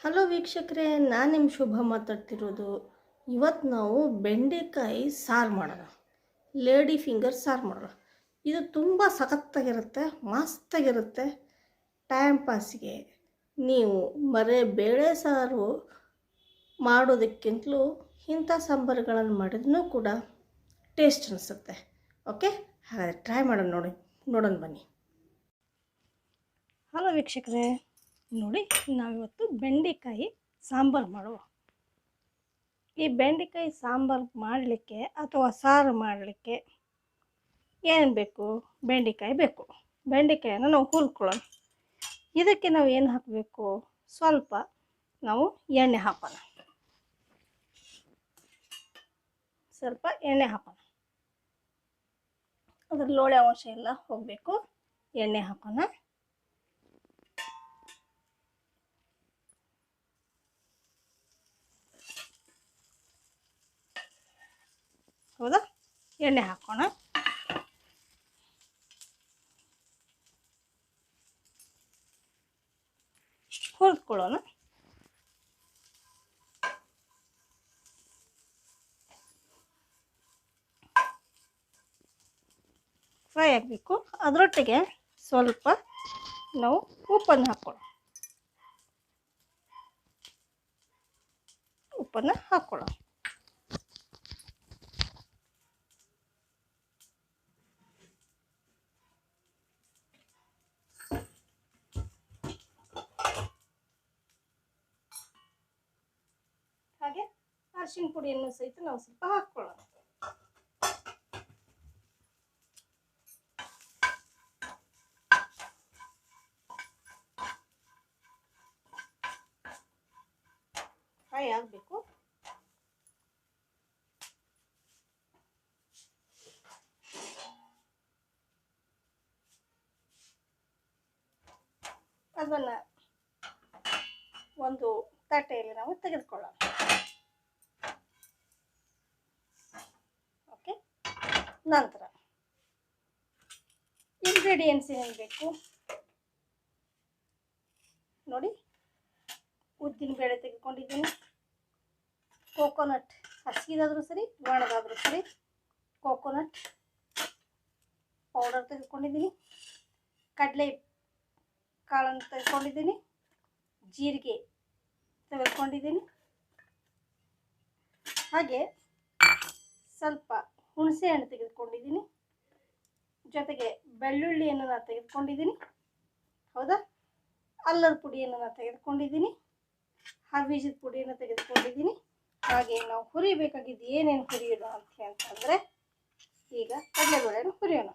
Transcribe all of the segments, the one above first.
Hello ವೀಕ್ಷಕರೇ, ನಾನು ನಿಮ್ಮ ಶುಭ ಮಾತಾಡ್ತಿರೋದು. ಇವತ್ತು ನಾವು ಬೆಂಡೆಕಾಯಿ ಸಾರು ಮಾಡೋಣ. ಲೇಡಿ ಫಿಂಗರ್ ಸಾರು ಮಾಡೋಣ. ಇದು ತುಂಬ ಸಖತ್ತಾಗಿರುತ್ತೆ, ಮಸ್ತಾಗಿರುತ್ತೆ. ಟೈಮ್ ಪಾಸಿಗೆ ನೀವು ಬರೀ ಬೇಳೆ ಸಾರು ಮಾಡೋದಕ್ಕಿಂತಲೂ ಇಂಥ ಸಾಂಬಾರುಗಳನ್ನು ಮಾಡಿದ್ರೂ ಕೂಡ ಟೇಸ್ಟ್ ಅನಿಸುತ್ತೆ. ಓಕೆ, ಹಾಗಾದರೆ ಟ್ರೈ ಮಾಡೋಣ. ನೋಡೋಣ ಬನ್ನಿ. ಹಲೋ ವೀಕ್ಷಕರೇ, ನೋಡಿ ನಾವಿವತ್ತು ಬೆಂಡೆಕಾಯಿ ಸಾಂಬಾರು ಮಾಡುವ. ಈ ಬೆಂಡೆಕಾಯಿ ಸಾಂಬಾರು ಮಾಡಲಿಕ್ಕೆ ಅಥವಾ ಸಾರು ಮಾಡಲಿಕ್ಕೆ ಏನು ಬೇಕು? ಬೆಂಡೆಕಾಯಿ ಬೇಕು. ಬೆಂಡೆಕಾಯನ್ನು ನಾವು ಹುರ್ಕೊಳ್ಳೋಣ. ಇದಕ್ಕೆ ನಾವು ಏನು ಹಾಕಬೇಕು? ಸ್ವಲ್ಪ ನಾವು ಎಣ್ಣೆ ಹಾಕೋಣ. ಸ್ವಲ್ಪ ಎಣ್ಣೆ ಹಾಕೋಣ. ಅದ್ರ ಲೋಳೆ ಅಂಶ ಎಲ್ಲ ಹೋಗಬೇಕು. ಎಣ್ಣೆ ಹಾಕೋಣ. ಹೌದಾ? ಎಣ್ಣೆ ಹಾಕೋಣ. ಹುರಿದ್ಕೊಳ್ಳೋಣ. ಫ್ರೈ ಆಗಬೇಕು. ಅದರೊಟ್ಟಿಗೆ ಸ್ವಲ್ಪ ನಾವು ಉಪ್ಪನ್ನು ಹಾಕ್ಕೊಳ್ಳೋಣ. ಹಾಗೆ ಅರಿಶಿನ ಪುಡಿಯನ್ನು ಸಹಿತ ನಾವು ಸ್ವಲ್ಪ ಹಾಕ್ಕೊಳ್ಳೋಣ. ಫ್ರೈ ಆಗಬೇಕು. ಅದನ್ನು ಒಂದು ತಟ್ಟೆಯಲ್ಲಿ ನಾವು ತೆಗೆದುಕೊಳ್ಳೋಣ. ಓಕೆ, ನಂತರ ಇಂಗ್ರೀಡಿಯೆಂಟ್ಸ್ ಏನೇನು ಬೇಕು ನೋಡಿ. ಉದ್ದಿನ ಬೇಳೆ ತೆಗೆದುಕೊಂಡಿದ್ದೀನಿ. ಕೋಕೋನಟ್, ಹಸಿದಾದರೂ ಸರಿ, ಒಣಗಾದರೂ ಸರಿ. ಕೋಕೋನಟ್ ಪೌಡರ್ ತೆಗೆದುಕೊಂಡಿದ್ದೀನಿ. ಕಡಲೆ ಕಾಳನ್ನು ತೆಗೆದುಕೊಂಡಿದ್ದೀನಿ. ಜೀರಿಗೆ ತೆಗೆದುಕೊಂಡಿದ್ದೀನಿ. ಹಾಗೆ ಸ್ವಲ್ಪ ಹುಣಸೆ ಹಣ್ಣು ತೆಗೆದುಕೊಂಡಿದ್ದೀನಿ. ಜೊತೆಗೆ ಬೆಳ್ಳುಳ್ಳಿಯನ್ನು ನಾನು ತೆಗೆದುಕೊಂಡಿದ್ದೀನಿ. ಹೌದಾ? ಅಲ್ಲದ ಪುಡಿಯನ್ನು ನಾನು ತೆಗೆದುಕೊಂಡಿದ್ದೀನಿ. ಬೀಜದ ಪುಡಿಯನ್ನು ತೆಗೆದುಕೊಂಡಿದ್ದೀನಿ. ಹಾಗೆ ನಾವು ಹುರಿಬೇಕಾಗಿದ್ದು ಏನೇನು ಹುರಿಯೋಣ ಅಂತಂದರೆ, ಈಗ ಕಡಲೆಬೇಳೆಯನ್ನು ಹುರಿಯೋಣ.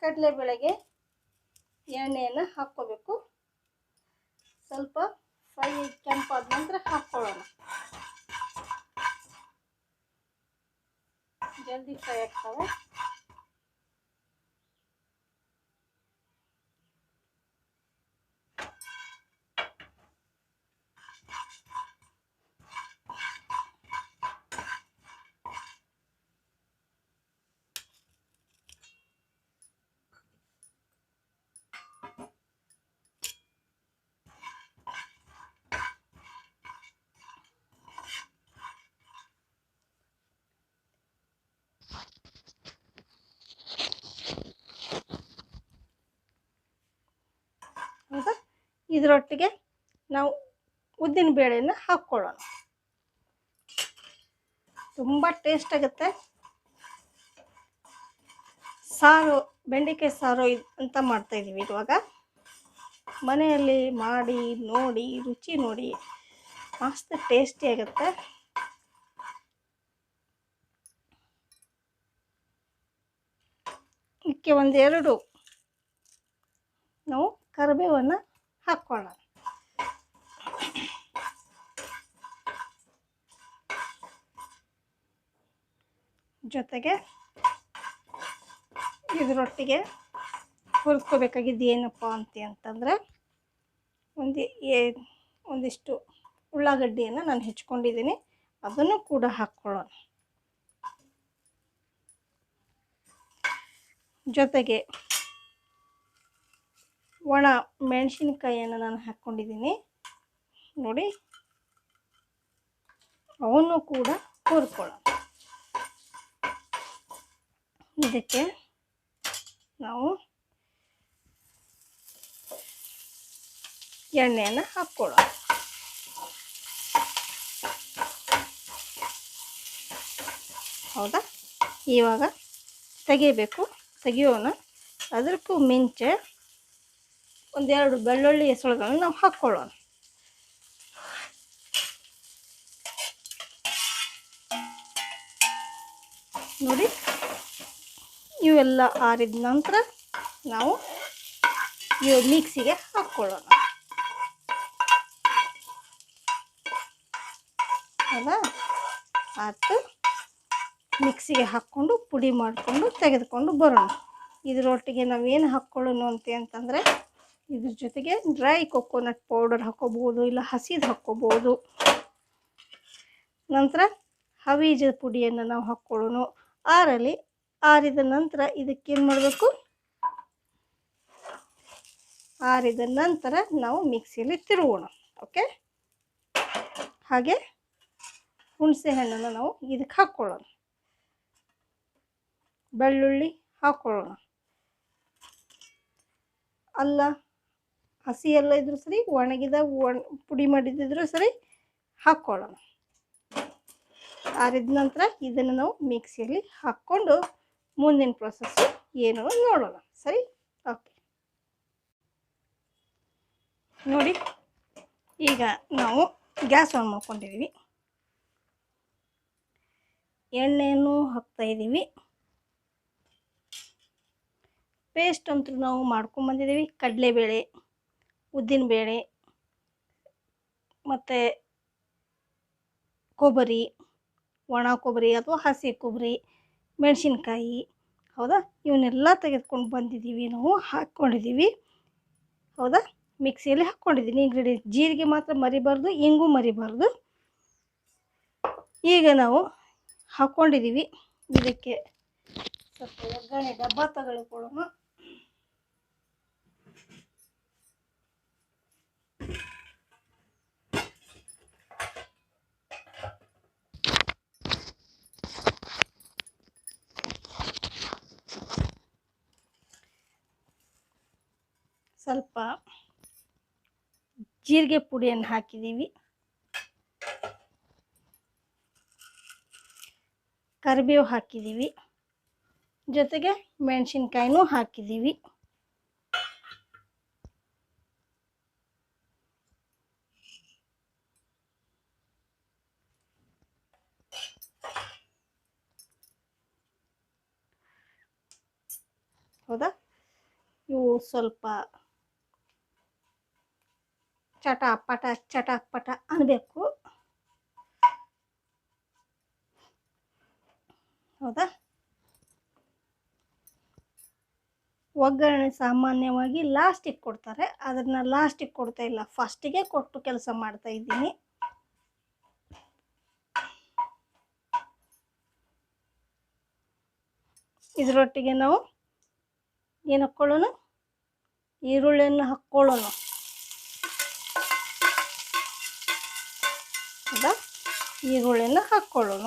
ಕಡಲೆಬೇಳೆಗೆ ಎಣ್ಣೆಯನ್ನು ಹಾಕ್ಕೋಬೇಕು. ಸ್ವಲ್ಪ ಫ್ರೈ ಕೆಂಪಾದ ನಂತರ ಹಾಕ್ಕೊಳ್ಳೋಣ. ಜಲ್ದಿ ಫ್ರೈ ಆಗ್ತವೆ. ಇದರೊಟ್ಟಿಗೆ ನಾವು ಉದ್ದಿನ ಬೇಳೆಯನ್ನು ಹಾಕ್ಕೊಳ್ಳೋಣ. ತುಂಬ ಟೇಸ್ಟ್ ಆಗುತ್ತೆ. ಸಾರು, ಬೆಂಡೆಕಾಯಿ ಸಾರು ಅಂತ ಮಾಡ್ತಾಯಿದ್ದೀವಿ ಇವಾಗ. ಮನೆಯಲ್ಲಿ ಮಾಡಿ ನೋಡಿ, ರುಚಿ ನೋಡಿ, ಮಸ್ತ್ ಟೇಸ್ಟಿ ಆಗುತ್ತೆ. ಇದಕ್ಕೆ ಒಂದೆರಡು ನಾವು ಕರಿಬೇವನ್ನು ಹಾಕ್ಕೊಳ್ಳೋಣ. ಜೊತೆಗೆ ಇದರೊಟ್ಟಿಗೆ ಹುರ್ಕೋಬೇಕಾಗಿದ್ದು ಏನಪ್ಪ ಅಂತಂದರೆ, ಒಂದಿಷ್ಟು ಉಳ್ಳಾಗಡ್ಡಿಯನ್ನು ನಾನು ಹೆಚ್ಕೊಂಡಿದ್ದೀನಿ. ಅದನ್ನು ಕೂಡ ಹಾಕ್ಕೊಳ್ಳೋಣ. ಜೊತೆಗೆ ಒಣ ಮೆಣಸಿನ್ಕಾಯಿಯನ್ನು ನಾನು ಹಾಕ್ಕೊಂಡಿದ್ದೀನಿ ನೋಡಿ. ಅವನ್ನು ಕೂಡ ಹುರ್ಕೊಳ್ಳೋಣ. ಇದಕ್ಕೆ ನಾವು ಎಣ್ಣೆಯನ್ನು ಹಾಕ್ಕೊಳ್ಳೋಣ. ಹೌದಾ, ಇವಾಗ ತೆಗಿಯೋಣ. ಅದಕ್ಕೂ ಮುಂಚೆ ಒಂದೆರಡು ಬೆಳ್ಳುಳ್ಳಿ ಹೆಸರುಗಳನ್ನು ನಾವು ಹಾಕ್ಕೊಳ್ಳೋಣ. ನೋಡಿ, ಇವೆಲ್ಲ ಆರಿದ ನಂತರ ನಾವು ಮಿಕ್ಸಿಗೆ ಹಾಕ್ಕೊಳ್ಳೋಣ. ಹೌದಾ, ಆಯ್ತು. ಮಿಕ್ಸಿಗೆ ಹಾಕ್ಕೊಂಡು ಪುಡಿ ಮಾಡಿಕೊಂಡು ತೆಗೆದುಕೊಂಡು ಬರೋಣ. ಇದರೊಟ್ಟಿಗೆ ನಾವೇನು ಹಾಕ್ಕೊಳ್ಳೋಣ ಅಂತಂದರೆ ಇದ್ರ ಜೊತೆಗೆ ಡ್ರೈ ಕೊಕೊನಟ್ ಪೌಡರ್ ಹಾಕ್ಕೋಬೋದು, ಇಲ್ಲ ಹಸಿದು ಹಾಕ್ಕೋಬೋದು. ನಂತರ ಹವೀಜದ ಪುಡಿಯನ್ನು ನಾವು ಹಾಕ್ಕೊಳ್ಳೋಣ. ಆರಿದ ನಂತರ ಇದಕ್ಕೇನು ಮಾಡಬೇಕು, ಆರಿದ ನಂತರ ನಾವು ಮಿಕ್ಸಿಯಲ್ಲಿ ತಿರುಗೋಣ. ಓಕೆ, ಹಾಗೆ ಹುಣಸೆ ಹಣ್ಣನ್ನು ನಾವು ಇದಕ್ಕೆ ಹಾಕ್ಕೊಳ್ಳೋಣ. ಬೆಳ್ಳುಳ್ಳಿ ಹಾಕ್ಕೊಳ್ಳೋಣ. ಅಲ್ಲ ಹಸಿ ಎಲ್ಲ ಇದ್ರೂ ಸರಿ, ಒಣಗಿದ ಪುಡಿ ಮಾಡಿದ್ದಿದ್ರೂ ಸರಿ ಹಾಕ್ಕೊಳ್ಳೋಣ. ಆರಿದ ನಂತರ ಇದನ್ನು ನಾವು ಮಿಕ್ಸಿಯಲ್ಲಿ ಹಾಕ್ಕೊಂಡು ಮುಂದಿನ ಪ್ರೊಸೆಸ್ ಏನು ನೋಡೋಣ. ಸರಿ, ಓಕೆ. ನೋಡಿ, ಈಗ ನಾವು ಗ್ಯಾಸ್ ಆನ್ ಮಾಡ್ಕೊಂಡಿದ್ದೀವಿ. ಎಣ್ಣೆಯನ್ನು ಹಾಕ್ತಾಯಿದ್ದೀವಿ. ಪೇಸ್ಟ್ ಅಂತೂ ನಾವು ಮಾಡ್ಕೊಂಬಂದಿದ್ದೀವಿ. ಕಡಲೆಬೇಳೆ, ಉದ್ದಿನಬೇಳೆ ಮತ್ತು ಕೊಬ್ಬರಿ, ಒಣ ಕೊಬ್ಬರಿ ಅಥವಾ ಹಸಿ ಕೊಬ್ಬರಿ, ಮೆಣಸಿನ್ಕಾಯಿ, ಹೌದಾ, ಇವನ್ನೆಲ್ಲ ತೆಗೆದುಕೊಂಡು ಬಂದಿದ್ದೀವಿ, ನಾವು ಹಾಕ್ಕೊಂಡಿದ್ದೀವಿ. ಹೌದಾ, ಮಿಕ್ಸಿಯಲ್ಲಿ ಹಾಕ್ಕೊಂಡಿದ್ದೀನಿ ಇಂಗ್ರೀಡಿಯೆಂಟ್. ಜೀರಿಗೆ ಮಾತ್ರ ಮರಿಬಾರ್ದು, ಇಂಗು ಮರಿಬಾರ್ದು. ಈಗ ನಾವು ಹಾಕ್ಕೊಂಡಿದ್ದೀವಿ. ಇದಕ್ಕೆ ಸ್ವಲ್ಪ ಒಗ್ಗರಣೆ ಡಬ್ಬ ತಗೊಳ್ಕೊಳ್ಳೋಣ. ಸ್ವಲ್ಪ ಜೀರಿಗೆ ಪುಡಿಯನ್ನು ಹಾಕಿದ್ದೀವಿ. ಕರಿಬೇವು ಹಾಕಿದ್ದೀವಿ. ಜೊತೆಗೆ ಮೆಣಸಿನ್ಕಾಯಿನೂ ಹಾಕಿದ್ದೀವಿ. ಹೌದಾ, ಇವು ಸ್ವಲ್ಪ ಚಟಾಪಟ ಅನ್ನಬೇಕು. ಹೌದಾ, ಒಗ್ಗರಣೆ ಸಾಮಾನ್ಯವಾಗಿ ಲಾಸ್ಟಿಗೆ ಕೊಡ್ತಾರೆ. ಅದನ್ನು ಲಾಸ್ಟಿಗೆ ಕೊಡ್ತಾ ಇಲ್ಲ, ಫಸ್ಟಿಗೆ ಕೊಟ್ಟು ಕೆಲಸ ಮಾಡ್ತಾ ಇದ್ದೀನಿ. ಇದರೊಟ್ಟಿಗೆ ನಾವು ಏನು ಹಾಕ್ಕೊಳ್ಳೋಣ, ಈರುಳ್ಳಿಯನ್ನು ಹಾಕ್ಕೊಳ್ಳೋಣ. ಹೌದಾ, ಈರುಳ್ಳಿಯನ್ನು ಹಾಕ್ಕೊಳ್ಳೋಣ.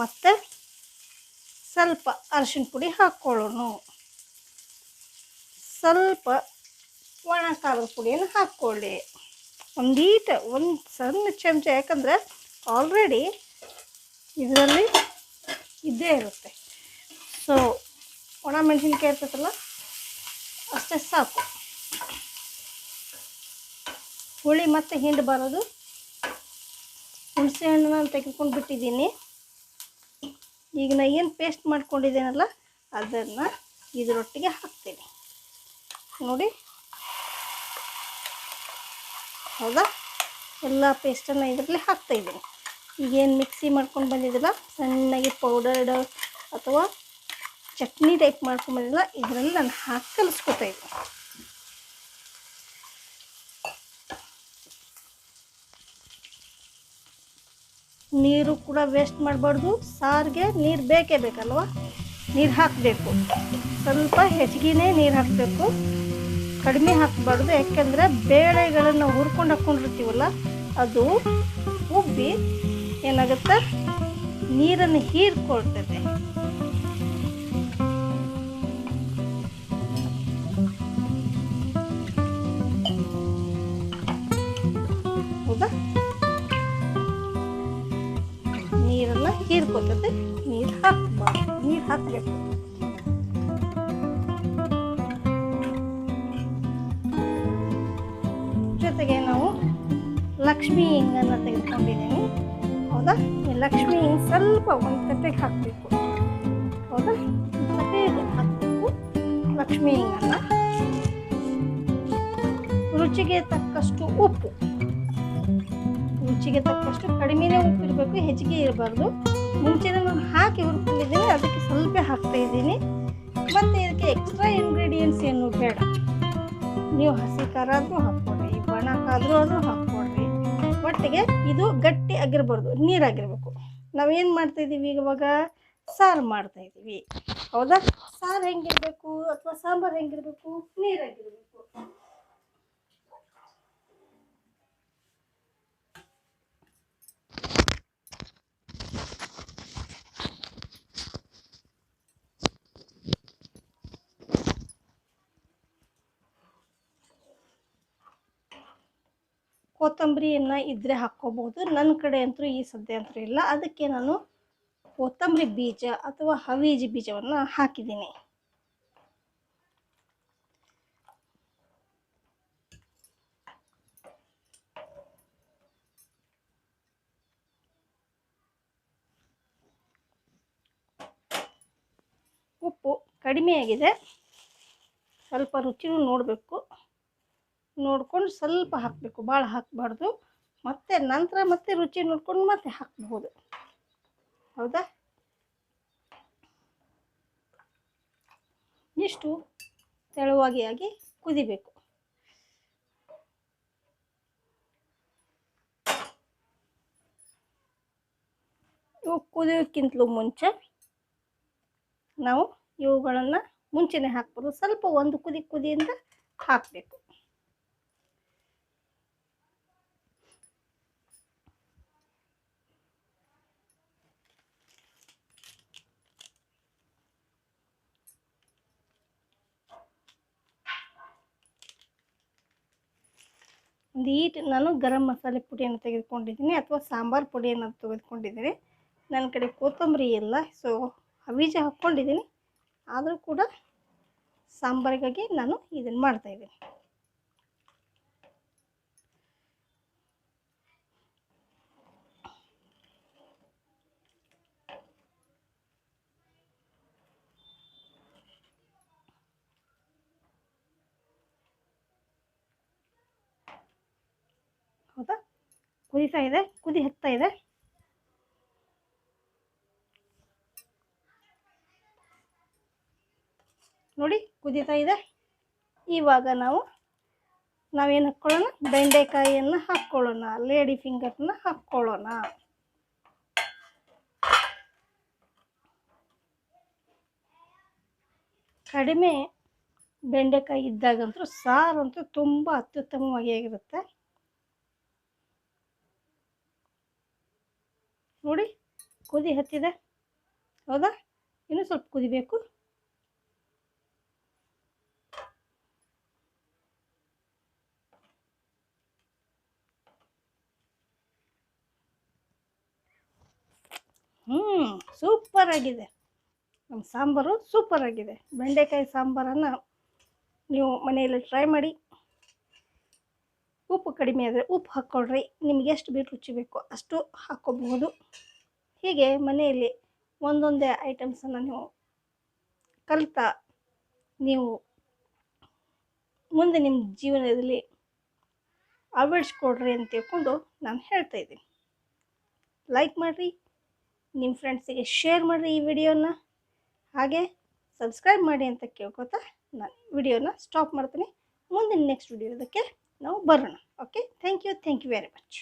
ಮತ್ತು ಸ್ವಲ್ಪ ಅರಿಶಿನ ಪುಡಿ ಹಾಕ್ಕೊಳ್ಳೋಣ. ಸ್ವಲ್ಪ ಒಣ ಖಾರದ ಪುಡಿಯನ್ನು ಹಾಕ್ಕೊಳ್ಳಿ, ಒಂದು ಸಣ್ಣ ಚಮಚ. ಯಾಕಂದರೆ ಆಲ್ರೆಡಿ ಇದರಲ್ಲಿ ಇದ್ದೇ ಇರುತ್ತೆ. ಸೊ ಒಣ ಮೆಣಸಿನ್ಕಾಯಿ ಇರ್ತೈತಲ್ಲ, ಅಷ್ಟೇ ಸಾಕು. ಹುಳಿ ಮತ್ತು ಹಿಂಡು ಬರೋದು. ಹುಣಸೆ ಹಣ್ಣು ನಾನು ತೆಗೆದುಕೊಂಡು ಬಿಟ್ಟಿದ್ದೀನಿ. ಈಗ ನಾನು ಏನು ಪೇಸ್ಟ್ ಮಾಡ್ಕೊಂಡಿದ್ದೇನಲ್ಲ, ಅದನ್ನು ಇದರೊಟ್ಟಿಗೆ ಹಾಕ್ತೀನಿ. ನೋಡಿ, ಹೌದಾ, ಎಲ್ಲ ಪೇಸ್ಟನ್ನು ಇದರಲ್ಲಿ ಹಾಕ್ತಾಯಿದ್ದೀನಿ. ಈಗೇನು ಮಿಕ್ಸಿ ಮಾಡ್ಕೊಂಡು ಬಂದಿದ್ದಿಲ್ಲ, ಸಣ್ಣಗೆ ಪೌಡರ್ಡ್ ಅಥವಾ ಚಟ್ನಿ ಟೈಪ್ ಮಾಡ್ಕೊಂಡು ಬಂದಿಲ್ಲ, ಇದರಲ್ಲಿ ನಾನು ಹಾಕಿ ಕಲಿಸ್ಕೊತಾ ಇದ್ದೀನಿ. ನೀರು ಕೂಡ ವೇಸ್ಟ್ ಮಾಡಬಾರ್ದು. ಸಾರಿಗೆ ನೀರು ಬೇಕೇ ಬೇಕಲ್ವ. ನೀರು ಹಾಕಬೇಕು. ಸ್ವಲ್ಪ ಹೆಚ್ಚಿಗೆನೇ ನೀರು ಹಾಕಬೇಕು, ಕಡಿಮೆ ಹಾಕಬಾರ್ದು. ಯಾಕೆಂದರೆ ಬೇಳೆಗಳನ್ನು ಹುರ್ಕೊಂಡು ಹಾಕ್ಕೊಂಡಿರ್ತೀವಲ್ಲ, ಅದು ಉಬ್ಬಿ ಏನಾಗುತ್ತೆ, ನೀರನ್ನು ಹೀರ್ಕೊಳ್ತದೆ. ಹೌದಾ? ನೀರನ್ನು ಹೀರ್ಕೊತದೆ. ನೀರು ಹಾಕಬಾರ್ದು, ನೀರು ಹಾಕಬೇಕು. ಜೊತೆಗೆ ನಾವು ಲಕ್ಷ್ಮೀ ಹಿಂಗನ್ನು ತೆಗೆದುಕೊಂಡಿದ್ದೀನಿ. ಹೌದಾ? ಈ ಲಕ್ಷ್ಮೀ ಹಿಂಗ್ ಸ್ವಲ್ಪ ಒಂದು ತಟ್ಟೆಗೆ ಹಾಕಬೇಕು. ಹೌದಾ? ತಟ್ಟೆಗೆ ಹಾಕಬೇಕು ಲಕ್ಷ್ಮೀ ಹಿಂಗನ್ನು. ರುಚಿಗೆ ತಕ್ಕಷ್ಟು ಉಪ್ಪು, ರುಚಿಗೆ ತಕ್ಕಷ್ಟು ಕಡಿಮೆನೇ ಉಪ್ಪು ಇರಬೇಕು, ಹೆಚ್ಚಿಗೆ ಇರಬಾರ್ದು. ಮುಂಚೆನೇ ನಾನು ಹಾಕಿ ಹುರ್ಕೊಂಡಿದ್ದೀನಿ, ಅದಕ್ಕೆ ಸ್ವಲ್ಪ ಹಾಕ್ತಾ ಇದ್ದೀನಿ. ಮತ್ತು ಇದಕ್ಕೆ ಎಕ್ಸ್ಟ್ರಾ ಇಂಗ್ರೀಡಿಯೆಂಟ್ಸ್ ಏನು ಬೇಡ. ನೀವು ಹಸಿ ಖಾರ ಆದರೂ ಹಾಕ್ಕೊಡ್ರಿ, ಬಣಕ್ಕಾದರೂ ಅದು ಹಾಕ್ಕೊಡ್ರಿ. ಒಟ್ಟಿಗೆ ಇದು ಗಟ್ಟಿ ಆಗಿರಬಾರ್ದು, ನೀರಾಗಿರ್ಬೇಕು. ನಾವೇನು ಮಾಡ್ತಾಯಿದ್ದೀವಿ ಇವಾಗ, ಸಾರು ಮಾಡ್ತಾಯಿದ್ದೀವಿ. ಹೌದಾ? ಸಾರು ಹೆಂಗಿರಬೇಕು ಅಥವಾ ಸಾಂಬಾರು ಹೆಂಗಿರಬೇಕು, ನೀರಾಗಿರಬೇಕು. ಕೊತ್ತಂಬರಿಯನ್ನು ಇದ್ದರೆ ಹಾಕ್ಕೋಬೋದು. ನನ್ನ ಕಡೆ ಅಂತೂ ಈ ಸದ್ಯ ಅಂತೂ ಇಲ್ಲ, ಅದಕ್ಕೆ ನಾನು ಕೊತ್ತಂಬರಿ ಬೀಜ ಅಥವಾ ಹವೀಜಿ ಬೀಜವನ್ನು ಹಾಕಿದ್ದೀನಿ. ಉಪ್ಪು ಕಡಿಮೆಯಾಗಿದೆ, ಸ್ವಲ್ಪ ರುಚಿನೂ ನೋಡಬೇಕು. ನೋಡ್ಕೊಂಡು ಸ್ವಲ್ಪ ಹಾಕಬೇಕು, ಭಾಳ ಹಾಕಬಾರ್ದು. ಮತ್ತು ನಂತರ ಮತ್ತೆ ರುಚಿ ನೋಡ್ಕೊಂಡು ಮತ್ತೆ ಹಾಕ್ಬೋದು. ಹೌದಾ? ಇಷ್ಟು ತೆಳುವಾಗಿ ಕುದಿಬೇಕು. ಇವು ಕುದಿಯೋಕ್ಕಿಂತಲೂ ಮುಂಚೆ ನಾವು ಇವುಗಳನ್ನು ಮುಂಚೆನೇ ಹಾಕ್ಬೋದು. ಸ್ವಲ್ಪ ಒಂದು ಕುದಿಯಿಂದ ಹಾಕಬೇಕು. ಒಂದು ಈಟ್ ನಾನು ಗರಂ ಮಸಾಲೆ ಪುಡಿಯನ್ನು ತೆಗೆದುಕೊಂಡಿದ್ದೀನಿ ಅಥವಾ ಸಾಂಬಾರು ಪುಡಿಯನ್ನು ತೆಗೆದುಕೊಂಡಿದ್ದೀನಿ. ನನ್ನ ಕಡೆ ಕೊತ್ತಂಬರಿ ಇಲ್ಲ, ಸೊ ಬೀಜ ಹಾಕ್ಕೊಂಡಿದ್ದೀನಿ. ಆದರೂ ಕೂಡ ಸಾಂಬಾರಿಗಾಗಿ ನಾನು ಇದನ್ನು ಮಾಡ್ತಾಯಿದ್ದೀನಿ. ಹೌದಾ? ಕುದೀತಾ ಇದೆ, ಕುದಿ ಹತ್ತಾ ಇದೆ. ನೋಡಿ ಕುದೀತಾ ಇದೆ. ಇವಾಗ ನಾವೇನು ಹಾಕ್ಕೊಳ್ಳೋಣ, ಬೆಂಡೆಕಾಯಿಯನ್ನು ಹಾಕ್ಕೊಳ್ಳೋಣ, ಲೇಡಿ ಫಿಂಗರ್ನ ಹಾಕ್ಕೊಳ್ಳೋಣ. ಕಡಿಮೆ ಬೆಂಡೆಕಾಯಿ ಇದ್ದಾಗಂತೂ ಸಾರಂತೂ ತುಂಬ ಅತ್ಯುತ್ತಮವಾಗಿ ಆಗಿರುತ್ತೆ. ನೋಡಿ ಕುದಿ ಹತ್ತಿದೆ. ಹೌದಾ? ಇನ್ನೂ ಸ್ವಲ್ಪ ಕುದಿಬೇಕು. ಸೂಪರ್ ಆಗಿದೆ ನಮ್ಮ ಸಾಂಬಾರು, ಸೂಪರ್ ಆಗಿದೆ. ಬೆಂಡೆಕಾಯಿ ಸಾಂಬಾರನ್ನು ನೀವು ಮನೆಯಲ್ಲಿ ಟ್ರೈ ಮಾಡಿ. ಉಪ್ಪು ಕಡಿಮೆ ಆದರೆ ಉಪ್ಪು ಹಾಕ್ಕೊಳ್ರಿ, ನಿಮ್ಗೆ ಎಷ್ಟು ಬೇಕು ರುಚಿ ಬೇಕೋ ಅಷ್ಟು ಹಾಕ್ಕೋಬಹುದು. ಹೀಗೆ ಮನೆಯಲ್ಲಿ ಒಂದೊಂದೇ ಐಟಮ್ಸನ್ನು ನೀವು ಕಲಿತಾ ನೀವು ಮುಂದೆ ನಿಮ್ಮ ಜೀವನದಲ್ಲಿ ಅಳವಡಿಸ್ಕೊಡ್ರಿ ಅಂತ ತಿಳ್ಕೊಂಡು ನಾನು ಹೇಳ್ತಾಯಿದ್ದೀನಿ. ಲೈಕ್ ಮಾಡಿರಿ, ನಿಮ್ಮ ಫ್ರೆಂಡ್ಸಿಗೆ ಶೇರ್ ಮಾಡಿರಿ ಈ ವಿಡಿಯೋನ, ಹಾಗೆ ಸಬ್ಸ್ಕ್ರೈಬ್ ಮಾಡಿ ಅಂತ ಕೇಳ್ಕೊತಾ ನಾನು ವಿಡಿಯೋನ ಸ್ಟಾಪ್ ಮಾಡ್ತೀನಿ. ಮುಂದಿನ ನೆಕ್ಸ್ಟ್ ವಿಡಿಯೋದಕ್ಕೆ ನಾವು ಬರೋಣ. Okay, thank you very much.